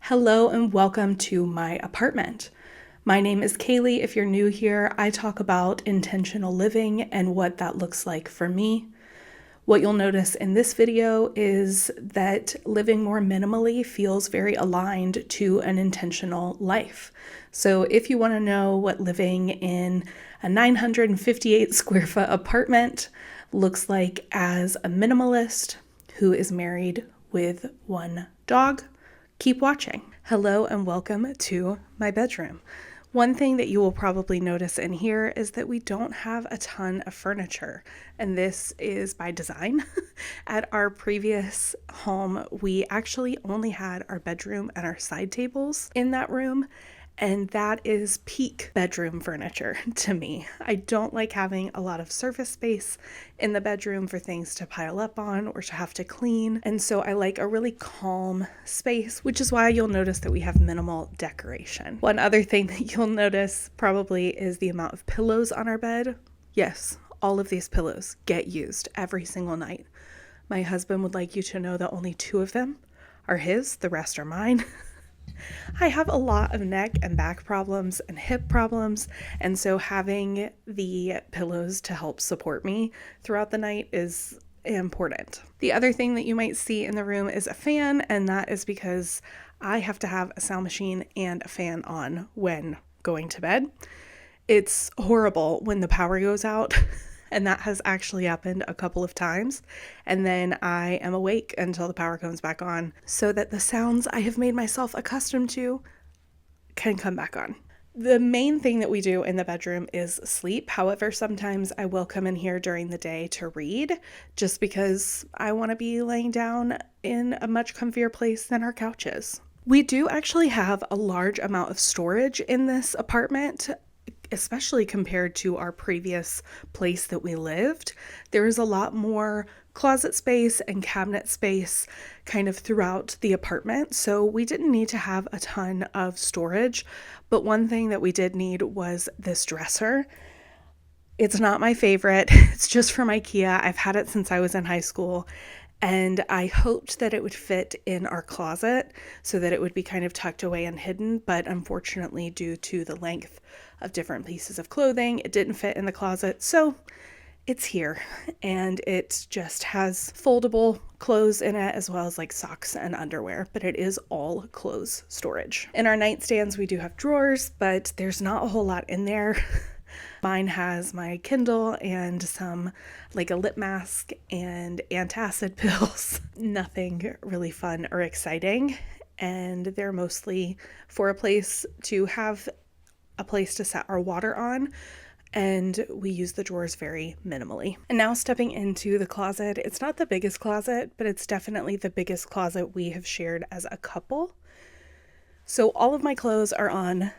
Hello and welcome to my apartment. My name is Kaylee. If you're new here, I talk about intentional living and what that looks like for me. What you'll notice in this video is that living more minimally feels very aligned to an intentional life. So if you want to know what living in a 958 square foot apartment looks like as a minimalist who is married with one dog, keep watching. Hello and welcome to my bedroom. One thing that you will probably notice in here is that we don't have a ton of furniture, and this is by design. At our previous home, we actually only had our bedroom and our side tables in that room, and that is peak bedroom furniture to me. I don't like having a lot of surface space in the bedroom for things to pile up on or to have to clean. And so I like a really calm space, which is why you'll notice that we have minimal decoration. One other thing that you'll notice probably is the amount of pillows on our bed. Yes, all of these pillows get used every single night. My husband would like you to know that only 2 of them are his, the rest are mine. I have a lot of neck and back problems and hip problems, and so having the pillows to help support me throughout the night is important. The other thing that you might see in the room is a fan, and that is because I have to have a sound machine and a fan on when going to bed. It's horrible when the power goes out. And that has actually happened a couple of times. And then I am awake until the power comes back on so that the sounds I have made myself accustomed to can come back on. The main thing that we do in the bedroom is sleep. However, sometimes I will come in here during the day to read just because I want to be laying down in a much comfier place than our couch is. We do actually have a large amount of storage in this apartment, especially compared to our previous place that we lived. There is a lot more closet space and cabinet space kind of throughout the apartment, so we didn't need to have a ton of storage. But one thing that we did need was this dresser. It's not my favorite. It's just from IKEA. I've had it since I was in high school, and I hoped that it would fit in our closet so that it would be kind of tucked away and hidden, but unfortunately, due to the length of different pieces of clothing, it didn't fit in the closet, so it's here, and it just has foldable clothes in it as well as like socks and underwear, but it is all clothes storage. In our nightstands, we do have drawers, but there's not a whole lot in there. Mine has my Kindle and some like a lip mask and antacid pills. Nothing really fun or exciting, and they're mostly for a place to have a place to set our water on, and we use the drawers very minimally. And now stepping into the closet, it's not the biggest closet, but it's definitely the biggest closet we have shared as a couple. So all of my clothes are on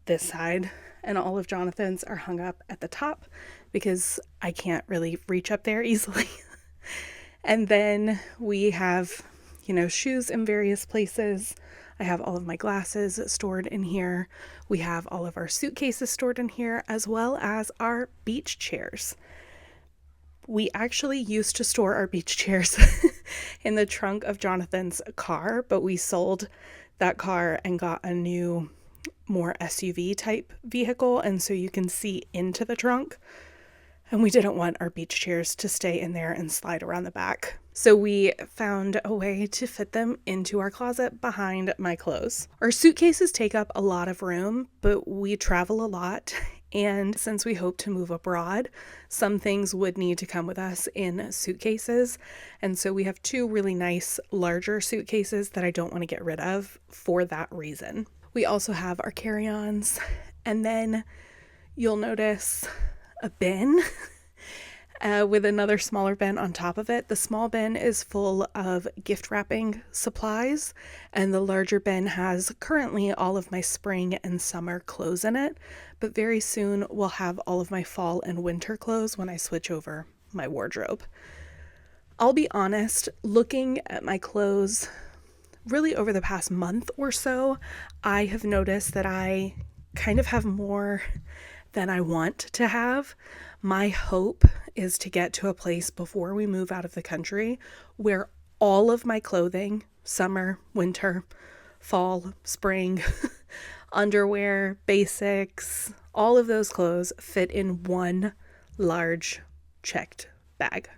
this side, and all of Jonathan's are hung up at the top because I can't really reach up there easily. And then we have, shoes in various places. I have all of my glasses stored in here. We have all of our suitcases stored in here, as well as our beach chairs. We actually used to store our beach chairs in the trunk of Jonathan's car, but we sold that car and got a new, more SUV type vehicle, and so you can see into the trunk. And we didn't want our beach chairs to stay in there and slide around the back. So we found a way to fit them into our closet behind my clothes. Our suitcases take up a lot of room, but we travel a lot. And since we hope to move abroad, some things would need to come with us in suitcases. And so we have 2 really nice larger suitcases that I don't want to get rid of for that reason. We also have our carry-ons, and then you'll notice a bin with another smaller bin on top of it. The small bin is full of gift wrapping supplies, and the larger bin has currently all of my spring and summer clothes in it, but very soon we'll have all of my fall and winter clothes when I switch over my wardrobe. I'll be honest, looking at my clothes really over the past month or so, I have noticed that I kind of have more than I want to have. My hope is to get to a place before we move out of the country where all of my clothing, summer, winter, fall, spring, underwear, basics, all of those clothes fit in one large checked bag.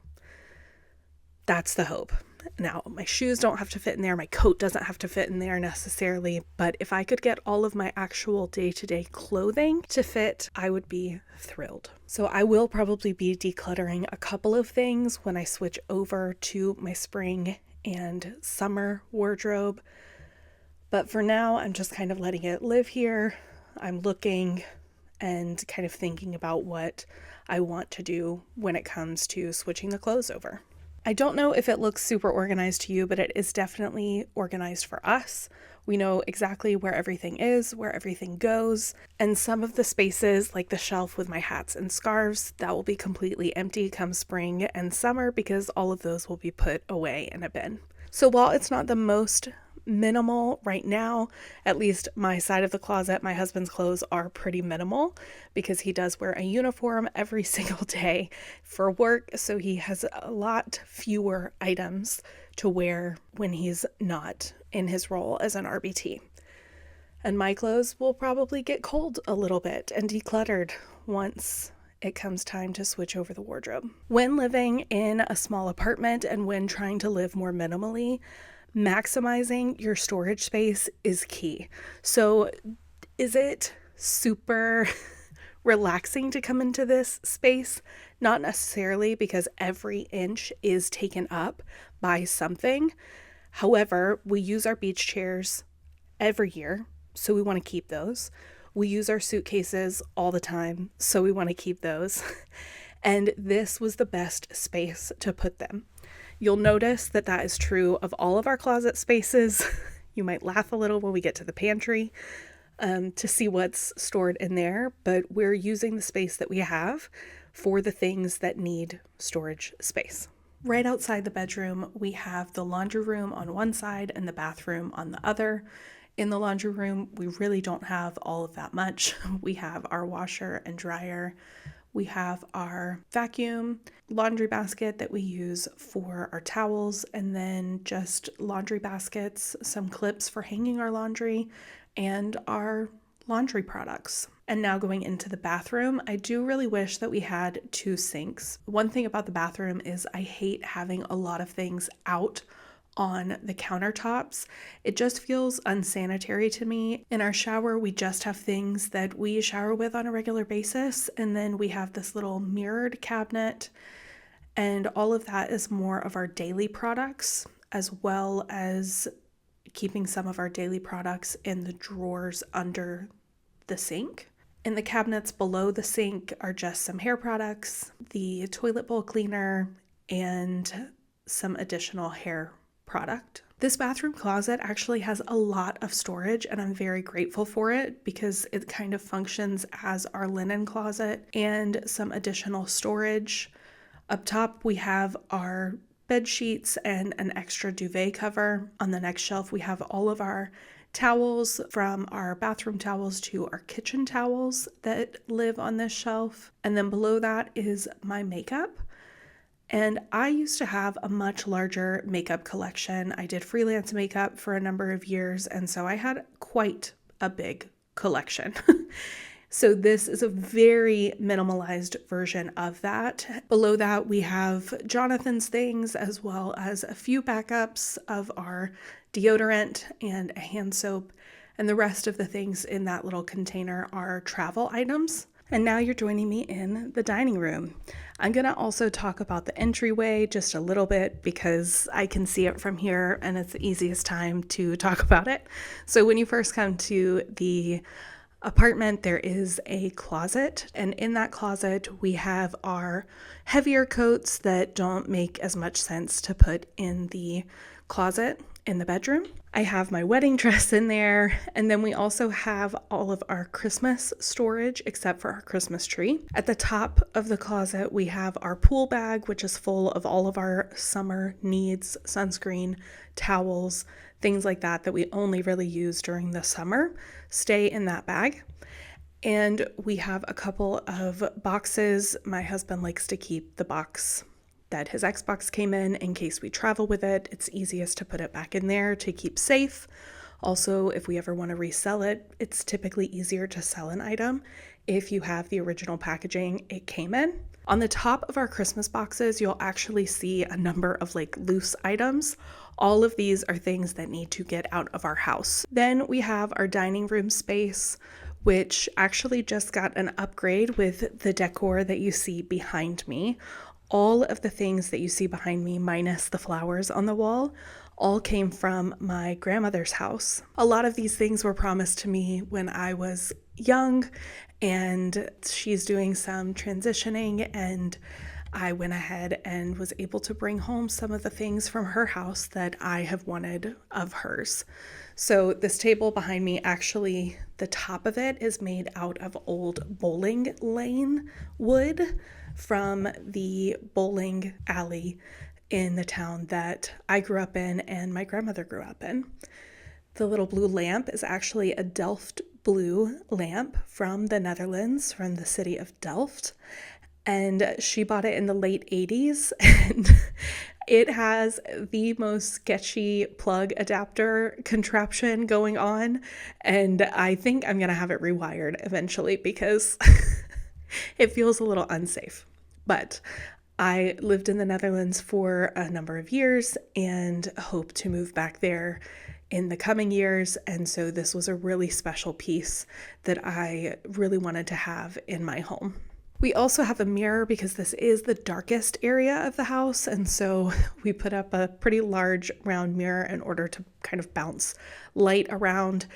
That's the hope. Now, my shoes don't have to fit in there. My coat doesn't have to fit in there necessarily. But if I could get all of my actual day-to-day clothing to fit, I would be thrilled. So I will probably be decluttering a couple of things when I switch over to my spring and summer wardrobe. But for now, I'm just kind of letting it live here. I'm looking and kind of thinking about what I want to do when it comes to switching the clothes over. I don't know if it looks super organized to you, but it is definitely organized for us. We know exactly where everything is, where everything goes, and some of the spaces, like the shelf with my hats and scarves, that will be completely empty come spring and summer because all of those will be put away in a bin. So while it's not the most minimal right now, at least my side of the closet, my husband's clothes are pretty minimal because he does wear a uniform every single day for work, so he has a lot fewer items to wear when he's not in his role as an RBT. And my clothes will probably get cold a little bit and decluttered once it comes time to switch over the wardrobe. When living in a small apartment and when trying to live more minimally, maximizing your storage space is key. So is it super relaxing to come into this space? Not necessarily, because every inch is taken up by something. However, we use our beach chairs every year, so we want to keep those. We use our suitcases all the time, so we want to keep those. And this was the best space to put them. You'll notice that that is true of all of our closet spaces. You might laugh a little when we get to the pantry to see what's stored in there, but we're using the space that we have for the things that need storage space. Right outside the bedroom, we have the laundry room on one side and the bathroom on the other. In the laundry room, we really don't have all of that much. We have our washer and dryer. We have our vacuum, laundry basket that we use for our towels, and then just laundry baskets, some clips for hanging our laundry, and our laundry products. And now going into the bathroom, I do really wish that we had 2 sinks. One thing about the bathroom is I hate having a lot of things out on the countertops. It just feels unsanitary to me. In our shower, we just have things that we shower with on a regular basis, and then we have this little mirrored cabinet, and all of that is more of our daily products, as well as keeping some of our daily products in the drawers under the sink. In the cabinets below the sink are just some hair products, the toilet bowl cleaner, and some additional hair product. This bathroom closet actually has a lot of storage, and I'm very grateful for it because it kind of functions as our linen closet and some additional storage. Up top, we have our bed sheets and an extra duvet cover. On the next shelf, we have all of our towels, from our bathroom towels to our kitchen towels that live on this shelf. And then below that is my makeup. And I used to have a much larger makeup collection. I did freelance makeup for a number of years, and so I had quite a big collection. So this is a very minimalized version of that. Below that, we have Jonathan's things, as well as a few backups of our deodorant and a hand soap. And the rest of the things in that little container are travel items. And now you're joining me in the dining room. I'm gonna also talk about the entryway just a little bit because I can see it from here and it's the easiest time to talk about it. So when you first come to the apartment, there is a closet, and in that closet we have our heavier coats that don't make as much sense to put in the closet in the bedroom. I have my wedding dress in there, and then we also have all of our Christmas storage except for our Christmas tree. At the top of the closet, we have our pool bag, which is full of all of our summer needs, sunscreen, towels, things like that that we only really use during the summer, stay in that bag. And we have a couple of boxes. My husband likes to keep the box that his Xbox came in case we travel with it. It's easiest to put it back in there to keep safe. Also, if we ever want to resell it, it's typically easier to sell an item if you have the original packaging it came in. On the top of our Christmas boxes, you'll actually see a number of like loose items. All of these are things that need to get out of our house. Then we have our dining room space, which actually just got an upgrade with the decor that you see behind me. All of the things that you see behind me, minus the flowers on the wall, all came from my grandmother's house. A lot of these things were promised to me when I was young, and she's doing some transitioning, and I went ahead and was able to bring home some of the things from her house that I have wanted of hers. So this table behind me, actually, the top of it is made out of old bowling lane wood from the bowling alley in the town that I grew up in and my grandmother grew up in. The little blue lamp is actually a Delft blue lamp from the Netherlands, from the city of Delft. And she bought it in the late 80s, and it has the most sketchy plug adapter contraption going on. And I think I'm going to have it rewired eventually because it feels a little unsafe. But I lived in the Netherlands for a number of years and hope to move back there in the coming years. And so this was a really special piece that I really wanted to have in my home. We also have a mirror because this is the darkest area of the house, and so we put up a pretty large round mirror in order to kind of bounce light around.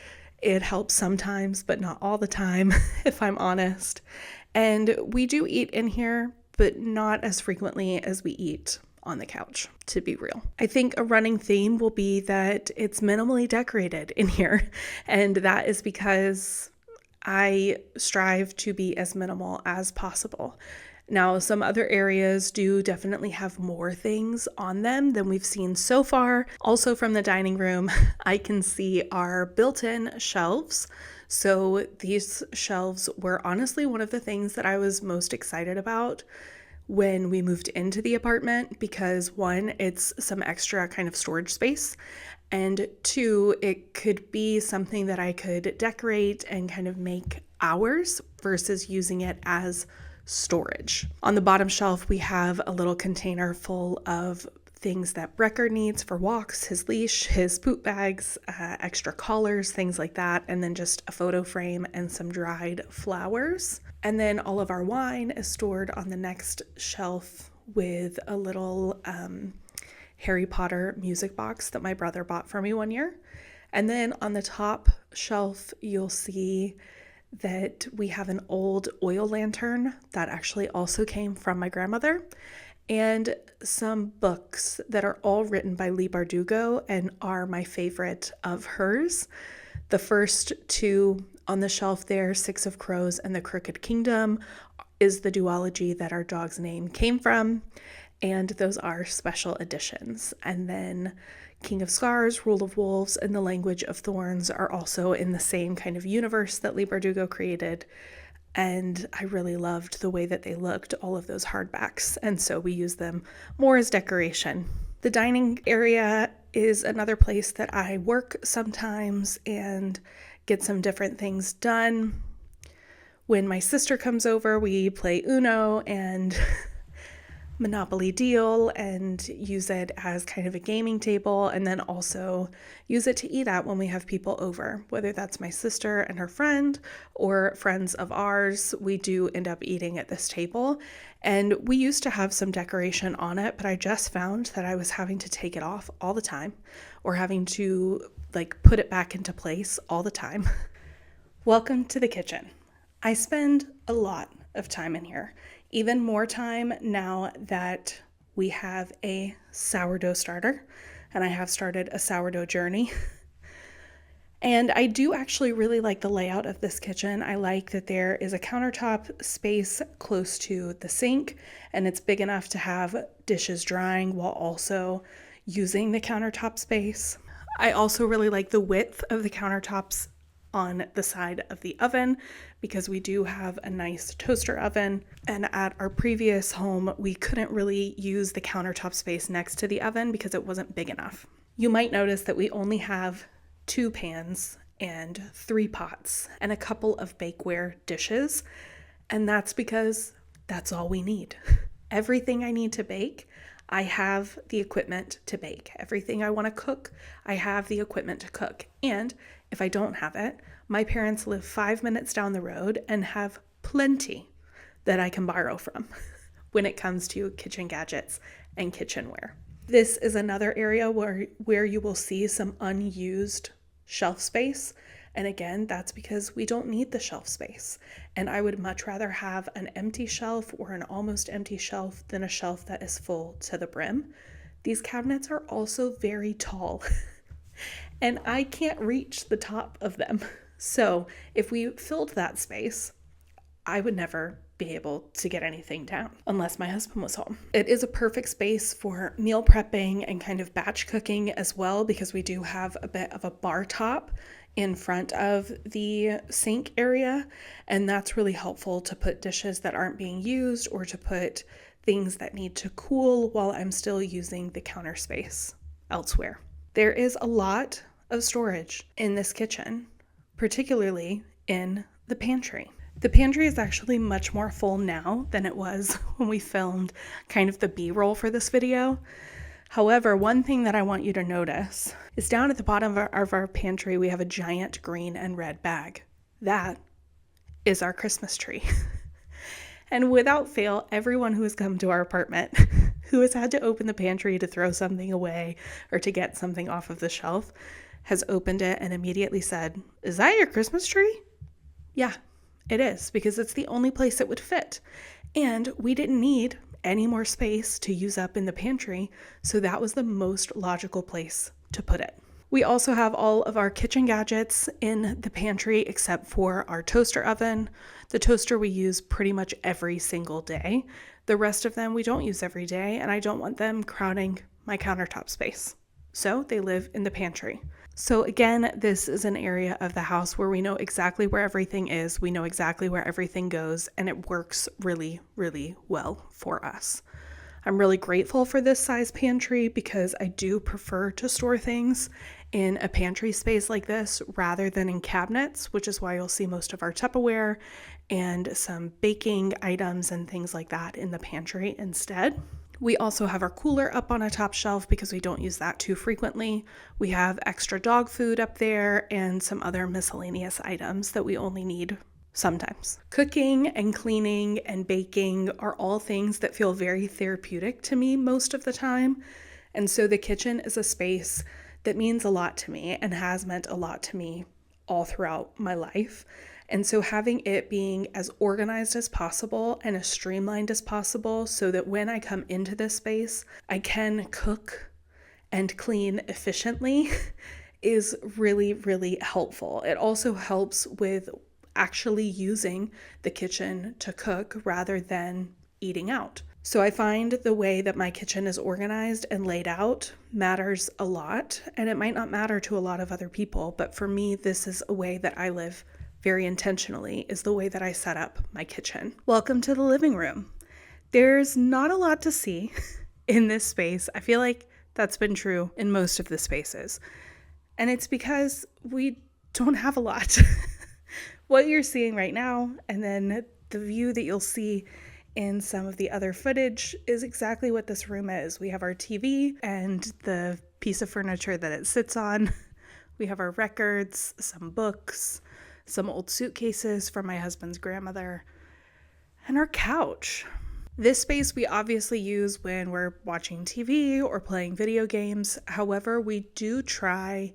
It helps sometimes, but not all the time, if I'm honest. And we do eat in here, but not as frequently as we eat on the couch, to be real. I think a running theme will be that it's minimally decorated in here, and that is because I strive to be as minimal as possible. Now, some other areas do definitely have more things on them than we've seen so far. Also from the dining room, I can see our built-in shelves. So these shelves were honestly one of the things that I was most excited about when we moved into the apartment because one, it's some extra kind of storage space, and two, it could be something that I could decorate and kind of make ours versus using it as storage. On the bottom shelf, we have a little container full of things that Brecker needs for walks, his leash, his poop bags, extra collars, things like that, and then just a photo frame and some dried flowers. And then all of our wine is stored on the next shelf with a little Harry Potter music box that my brother bought for me one year. And then on the top shelf, you'll see that we have an old oil lantern that actually also came from my grandmother, and some books that are all written by Leigh Bardugo and are my favorite of hers. The first two on the shelf there, Six of Crows and the Crooked Kingdom, is the duology that our dog's name came from, and those are special editions. And then King of Scars, Rule of Wolves, and The Language of Thorns are also in the same kind of universe that Leigh Bardugo created. And I really loved the way that they looked, all of those hardbacks. And so we use them more as decoration. The dining area is another place that I work sometimes and get some different things done. When my sister comes over, we play Uno and Monopoly Deal and use it as kind of a gaming table, and then also use it to eat at when we have people over, whether that's my sister and her friend or friends of ours. We do end up eating at this table, and we used to have some decoration on it, but I just found that I was having to take it off all the time or having to put it back into place all the time. Welcome to the kitchen. I spend a lot of time in here. Even more time now that we have a sourdough starter, and I have started a sourdough journey. And I do actually really like the layout of this kitchen. I like that there is a countertop space close to the sink, and it's big enough to have dishes drying while also using the countertop space. I also really like the width of the countertops on the side of the oven because we do have a nice toaster oven, and at our previous home we couldn't really use the countertop space next to the oven because it wasn't big enough. You might notice that we only have 2 pans and 3 pots and a couple of bakeware dishes. And that's because that's all we need. Everything I need to bake, I have the equipment to bake. Everything I want to cook, I have the equipment to cook. And if I don't have it, my parents live 5 minutes down the road and have plenty that I can borrow from when it comes to kitchen gadgets and kitchenware. This is another area where you will see some unused shelf space. And again, that's because we don't need the shelf space. And I would much rather have an empty shelf or an almost empty shelf than a shelf that is full to the brim. These cabinets are also very tall and I can't reach the top of them. So if we filled that space, I would never be able to get anything down unless my husband was home. It is a perfect space for meal prepping and kind of batch cooking as well, because we do have a bit of a bar top in front of the sink area, and that's really helpful to put dishes that aren't being used or to put things that need to cool while I'm still using the counter space elsewhere. There is a lot of storage in this kitchen, particularly in the pantry. The pantry is actually much more full now than it was when we filmed kind of the B-roll for this video. However, one thing that I want you to notice is down at the bottom of our pantry, we have a giant green and red bag. That is our Christmas tree. And without fail, everyone who has come to our apartment who has had to open the pantry to throw something away or to get something off of the shelf has opened it and immediately said, "Is that your Christmas tree?" Yeah, it is, because it's the only place it would fit. And we didn't need any more space to use up in the pantry, so that was the most logical place to put it. We also have all of our kitchen gadgets in the pantry except for our toaster oven. The toaster we use pretty much every single day. The rest of them we don't use every day, and I don't want them crowding my countertop space. So they live in the pantry. So again, this is an area of the house where we know exactly where everything is. We know exactly where everything goes, and it works really, really well for us. I'm really grateful for this size pantry because I do prefer to store things in a pantry space like this rather than in cabinets, which is why you'll see most of our Tupperware and some baking items and things like that in the pantry instead. We also have our cooler up on a top shelf because we don't use that too frequently. We have extra dog food up there and some other miscellaneous items that we only need sometimes. Cooking and cleaning and baking are all things that feel very therapeutic to me most of the time. And so the kitchen is a space that means a lot to me and has meant a lot to me all throughout my life. And so having it being as organized as possible and as streamlined as possible so that when I come into this space, I can cook and clean efficiently is really, really helpful. It also helps with actually using the kitchen to cook rather than eating out. So I find the way that my kitchen is organized and laid out matters a lot, and it might not matter to a lot of other people, but for me, this is a way that I live very intentionally, is the way that I set up my kitchen. Welcome to the living room. There's not a lot to see in this space. I feel like that's been true in most of the spaces, and it's because we don't have a lot. What you're seeing right now, and then the view that you'll see in some of the other footage, is exactly what this room is. We have our TV and the piece of furniture that it sits on. We have our records, some books, some old suitcases from my husband's grandmother, and our couch. This space we obviously use when we're watching TV or playing video games. However, we do try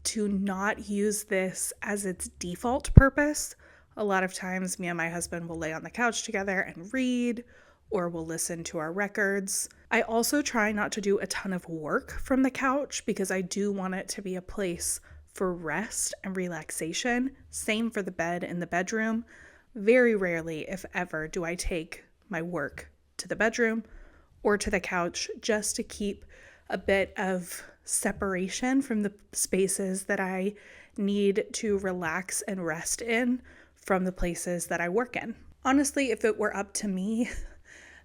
to not use this as its default purpose. A lot of times me and my husband will lay on the couch together and read, or we'll listen to our records. I also try not to do a ton of work from the couch because I do want it to be a place for rest and relaxation. Same for the bed in the bedroom. Very rarely, if ever, do I take my work to the bedroom or to the couch just to keep a bit of separation from the spaces that I need to relax and rest in from the places that I work in. Honestly, if it were up to me,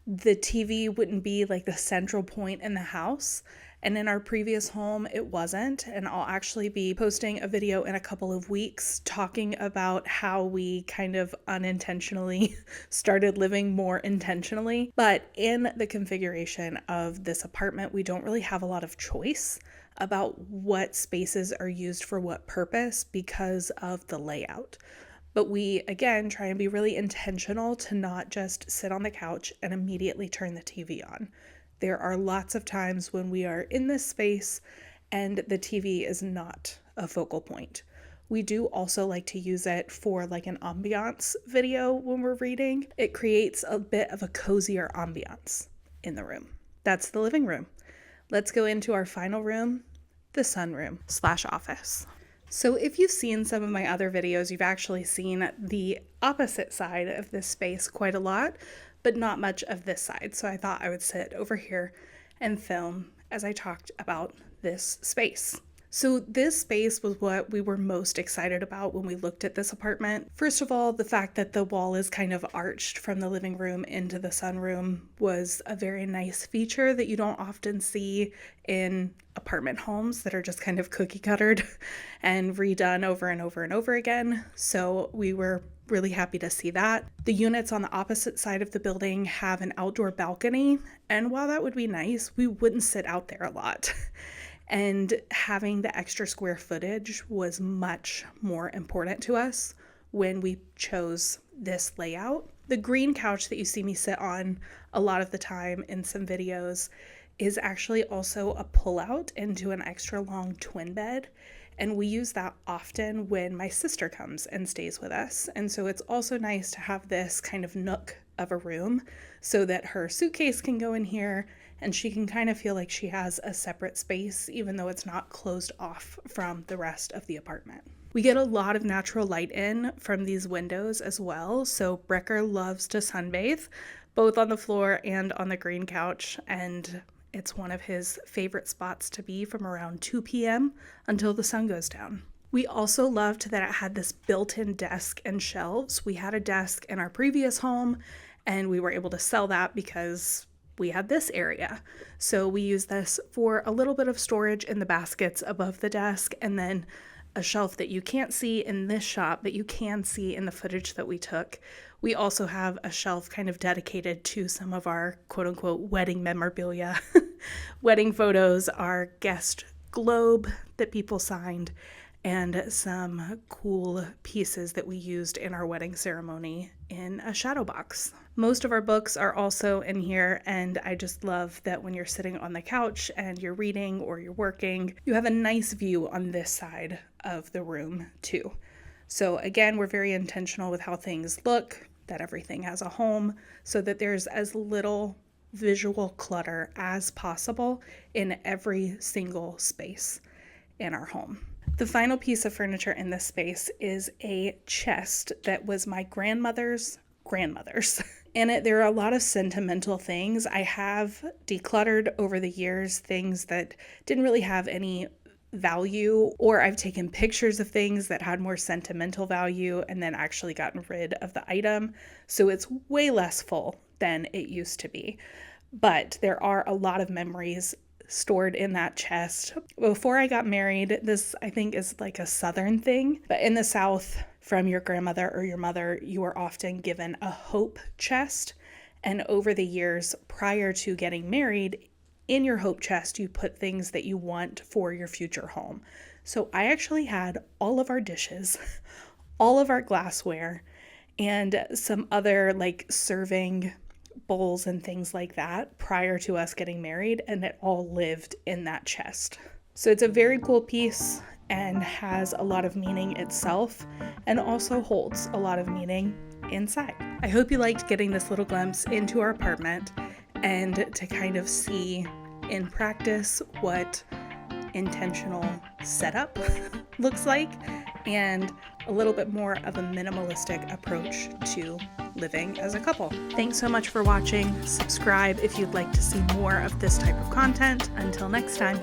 the TV wouldn't be like the central point in the house, And in our previous home, it wasn't. And I'll actually be posting a video in a couple of weeks talking about how we kind of unintentionally started living more intentionally. But in the configuration of this apartment, we don't really have a lot of choice about what spaces are used for what purpose because of the layout. But we, again, try and be really intentional to not just sit on the couch and immediately turn the TV on. There are lots of times when we are in this space and the TV is not a focal point. We do also like to use it for like an ambiance video when we're reading. It creates a bit of a cozier ambiance in the room. That's the living room. Let's go into our final room, the sunroom/office. So if you've seen some of my other videos, you've actually seen the opposite side of this space quite a lot, but not much of this side. So I thought I would sit over here and film as I talked about this space. So this space was what we were most excited about when we looked at this apartment. First of all, the fact that the wall is kind of arched from the living room into the sunroom was a very nice feature that you don't often see in apartment homes that are just kind of cookie cuttered and redone over and over and over again. So we were really happy to see that. The units on the opposite side of the building have an outdoor balcony, and while that would be nice, we wouldn't sit out there a lot. And having the extra square footage was much more important to us when we chose this layout. The green couch that you see me sit on a lot of the time in some videos is actually also a pullout into an extra long twin bed. And we use that often when my sister comes and stays with us. And so it's also nice to have this kind of nook of a room so that her suitcase can go in here and she can kind of feel like she has a separate space, even though it's not closed off from the rest of the apartment. We get a lot of natural light in from these windows as well. So Brecker loves to sunbathe, both on the floor and on the green couch. And it's one of his favorite spots to be from around 2 p.m. until the sun goes down. We also loved that it had this built-in desk and shelves. We had a desk in our previous home and we were able to sell that because we had this area. So we use this for a little bit of storage in the baskets above the desk, and then a shelf that you can't see in this shot, but you can see in the footage that we took. We also have a shelf kind of dedicated to some of our quote unquote wedding memorabilia, wedding photos, our guest globe that people signed, and some cool pieces that we used in our wedding ceremony in a shadow box. Most of our books are also in here, and I just love that when you're sitting on the couch and you're reading or you're working, you have a nice view on this side of the room too. So again, we're very intentional with how things look, that everything has a home, so that there's as little visual clutter as possible in every single space in our home. The final piece of furniture in this space is a chest that was my grandmother's. In it, there are a lot of sentimental things. I have decluttered over the years things that didn't really have any value, or I've taken pictures of things that had more sentimental value and then actually gotten rid of the item. So it's way less full than it used to be. But there are a lot of memories stored in that chest. Before I got married, this I think is like a Southern thing, but in the South, from your grandmother or your mother, you are often given a hope chest. And over the years prior to getting married, in your hope chest, you put things that you want for your future home. So I actually had all of our dishes, all of our glassware, and some other like serving bowls and things like that prior to us getting married, and it all lived in that chest. So it's a very cool piece and has a lot of meaning itself, and also holds a lot of meaning inside. I hope you liked getting this little glimpse into our apartment and to kind of see in practice what intentional setup looks like, and a little bit more of a minimalistic approach to living as a couple. Thanks so much for watching. Subscribe if you'd like to see more of this type of content. Until next time.